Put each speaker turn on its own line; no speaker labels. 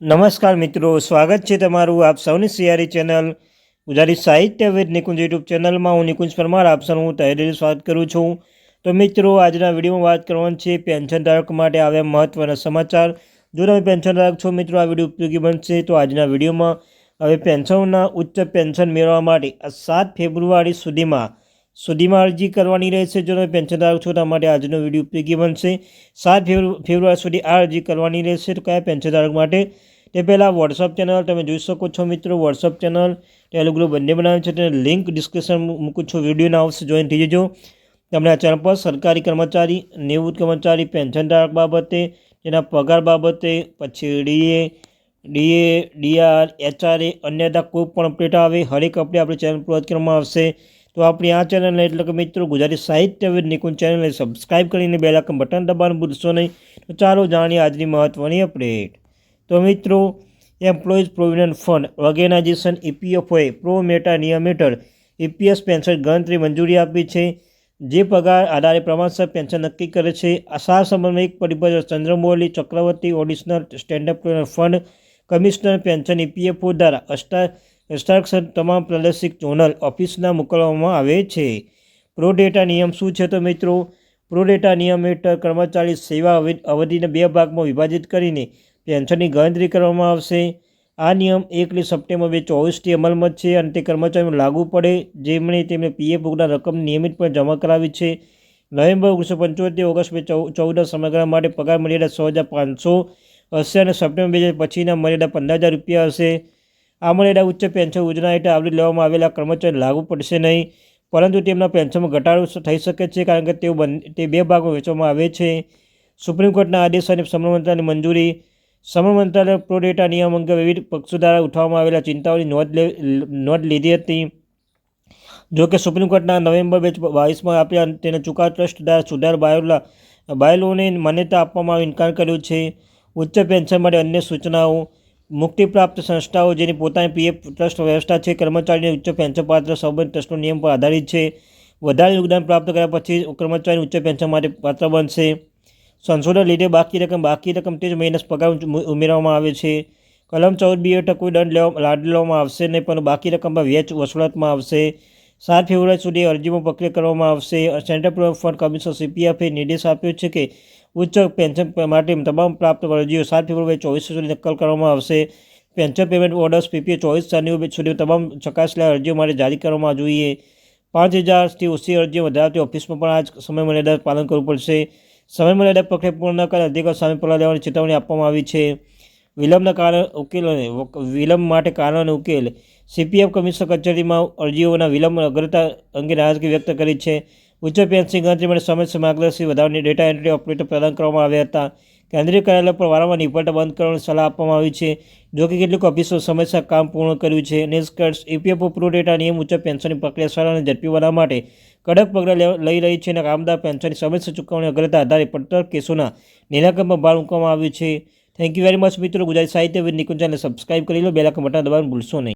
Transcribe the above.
નમસ્કાર મિત્રો, સ્વાગત છે તમારું આપ સૌની સિયારી ચેનલ ગુજરાતી સાહિત્ય વિદ નિકુંજ યુટ્યુબ ચેનલમાં. હું નિકુંજ પરમાર આપ સૌનું તહેદિલ સ્વાગત કરું છું. તો મિત્રો, આજના વિડીયોમાં વાત કરવાની છે પેન્શન ધારક માટે આવ્યા મહત્વના સમાચાર. જો તમે પેન્શન ધારક છો મિત્રો, આ વિડીયો ઉપયોગી બનશે. તો આજના વિડીયોમાં હવે પેન્શનના ઉચ્ચ પેન્શન મેળવવા માટે 7 ફેબ્રુઆરી સુધીમાં અરજી કરવાની રહેશે. જો તમે પેન્શન ધારક છો, તમારા માટે આજનો વિડીયો ઉપયોગી બનશે. 7 ફેબ્રુઆરી સુધી આ અરજી કરવાની રહેશે. તો કયા પેન્શન ધારક માટે? તે પહેલાં વોટ્સઅપ ચેનલ તમે જોઈ શકો છો મિત્રો. વોટ્સઅપ ચેનલ ટેલિગ્રુપ બંને બનાવે છે. તેને લિંક ડિસ્ક્રિપ્શન મૂકું છું, વિડીયોના આવશે, જોઈન થઈ જજો. તમને આ ચેનલ પર સરકારી કર્મચારી, નિવૃત્ત કર્મચારી, પેન્શન ધારક બાબતે, તેના પગાર બાબતે, પછી ડીઆર, એચઆરએ, અન્યતા કોઈ પણ અપડેટ આવે હરેક અપડેટ આપણી ચેનલ પર કરવામાં આવશે. તો આપણી આ ચેનલને એટલે કે મિત્રો ગુજરાતી સાહિત્ય વિદ નિકુંજ ચેનલને સબસ્ક્રાઈબ કરીને બેલ આઇકન બટન દબાવવાનું ભૂલશો નહીં. તો ચાલો જાણીએ આજની મહત્ત્વની અપડેટ. તો મિત્રો, એમ્પ્લોઈઝ પ્રોવિડન્ટ ફંડ ઓર્ગેનાઇઝેશન EPFOએ પ્રો મેટા નિયમ હેઠળ EPS પેન્શન ગણતરી મંજૂરી આપી છે, જે પગાર આધારે પ્રમાણસર પેન્શન નક્કી કરે છે. આ સંબંધમાં એક પરિપત્ર ચંદ્રમૌલી ચક્રવર્તી ઓડિશનલ સ્ટેન્ડઅપ ફંડ કમિશનર પેન્શન EPFO દ્વારા હસ્તાક્ષર તમામ પ્રાદેશિક ઝોનલ ઓફિસના મોકલવામાં આવે છે. પ્રોડેટા નિયમ શું છે? તો મિત્રો, પ્રોડેટા નિયમ હેઠળ કર્મચારી સેવા અવધિને 2 ભાગમાં વિભાજિત કરીને પેન્શનની ગણતરી કરવામાં આવશે. આ નિયમ 1 સપ્ટેમ્બર 2024થી અમલમાં છે અને તે કર્મચારીઓને લાગુ પડે જેમણે તેમને PF યોગદાન રકમ નિયમિતપણે જમા કરાવી છે. નવેમ્બર 1975 ઓગસ્ટ 2014 સમયગાળા માટે પગાર મર્યાદા 6,500 હશે અને સપ્ટેમ્બર 2000 પછીના મર્યાદા 15,000 રૂપિયા હશે. આ મર્યાદા ઉચ્ચ પેન્શન યોજના હેઠળ આવરી લેવામાં આવેલા કર્મચારીને લાગુ પડશે નહીં, પરંતુ તેમના પેન્શનમાં ઘટાડો થઈ શકે છે કારણ કે તે 2 ભાગમાં વહેંચવામાં આવે છે. સુપ્રીમ કોર્ટના આદેશ અને શ્રમ મંત્રાલયની મંજૂરી. શ્રમ મંત્રાલય પ્રોડેટા નિયમ અંગે વિવિધ પક્ષો દ્વારા ઉઠાવવામાં આવેલા ચિંતાઓની નોંધ લીધી હતી. જોકે સુપ્રીમ કોર્ટના નવેમ્બર 2022માં આપેલા તેના ચુકાદા ટ્રસ્ટ દ્વારા સુધાર બાયલોને માન્યતા આપવામાં ઇનકાર કર્યો છે. ઉચ્ચ પેન્શન માટે અન્ય સૂચનાઓ. મુક્તિપ્રાપ્ત સંસ્થાઓ જેની પોતાની PF ટ્રસ્ટ વ્યવસ્થા છે, કર્મચારીને ઉચ્ચ પેન્શન પાત્ર સંબંધિત ટ્રસ્ટનો નિયમ પર આધારિત છે. વધારે યોગદાન પ્રાપ્ત કર્યા પછી કર્મચારીને ઉચ્ચ પેન્શન માટે પાત્ર બનશે. સંશોધન લીધે બાકી રકમ તે જ મહિને પગાર ઉમેરવામાં આવે છે. કલમ 14B હેઠળ કોઈ દંડ લેવામાં આવશે નહીં, પણ બાકી રકમ પર વેચ વસૂલવામાં આવશે. 7 ફેબ્રુઆરી સુધી અરજીમાં પ્રક્રિયા કરવામાં આવશે. સેન્ટ્રલ પ્રોવિડન્ટ ફંડ કમિશનર CPFએ નિર્દેશ આપ્યો છે કે ઉચ્ચ પેન્શન માટે તમામ પ્રાપ્ત અરજીઓ 7 ફેબ્રુઆરી 2024 સુધી નકલ કરવામાં આવશે. પેન્શન પેમેન્ટ ઓર્ડર્સ PPA 24 જાન્યુઆરી સુધી તમામ ચકાસેલા અરજીઓ માટે જારી કરવામાં જોઈએ. 5,000થી ઓછી અરજીઓ વધારતી ઓફિસમાં પણ આ જ સમયમર્યાદા પાલન કરવું પડશે. સમયમર્યાદા પ્રક્રિયા પૂર્ણ ન કરે અધિકારીઓ સામે પગલાં લેવાની ચેતવણી આપવામાં આવી છે. વિલંબ માટે કારણ અને ઉકેલ. CPF કમિશનર કચેરીમાં અરજીઓના વિલંબ અગ્રતા અંગે નારાજગી વ્યક્ત કરી છે. ઉચ્ચ પેન્શન ગણતરી માટે સમયસર માર્ગદર્શી વધારાની ડેટા એન્ટ્રી ઓપરેટર પ્રદાન કરવામાં આવ્યા હતા. કેન્દ્રીય કાર્યાલય પર વારંવાર નિષ્ફળતા બંધ કરવાની સલાહ આપવામાં આવી છે. જોકે કેટલીક ઓફિસો સમયસર કામ પૂર્ણ કર્યું છે. નિષ્કર્ષ, EPFO પ્રો ડેટા નિયમ ઉચ્ચ પેન્શનની પ્રક્રિયા સરળ અને ઝડપી બનાવવા માટે કડક પગલાં લઈ રહી છે અને કામદાર પેન્શનની સમયસર ચૂકવણી અગ્રતા આધારે પડતર કેસોના નિરાકરણ પર ભાર મૂકવામાં આવ્યું છે. થેન્ક યુ વેરી મચ મિત્રો. ગુજરાતી સાહિત્ય વિદ નિકુંજ ચેનલને સબસ્ક્રાઈબ કરી લો, બેલ આઇકન બટન દબાવવાનું ભૂલશો નહીં.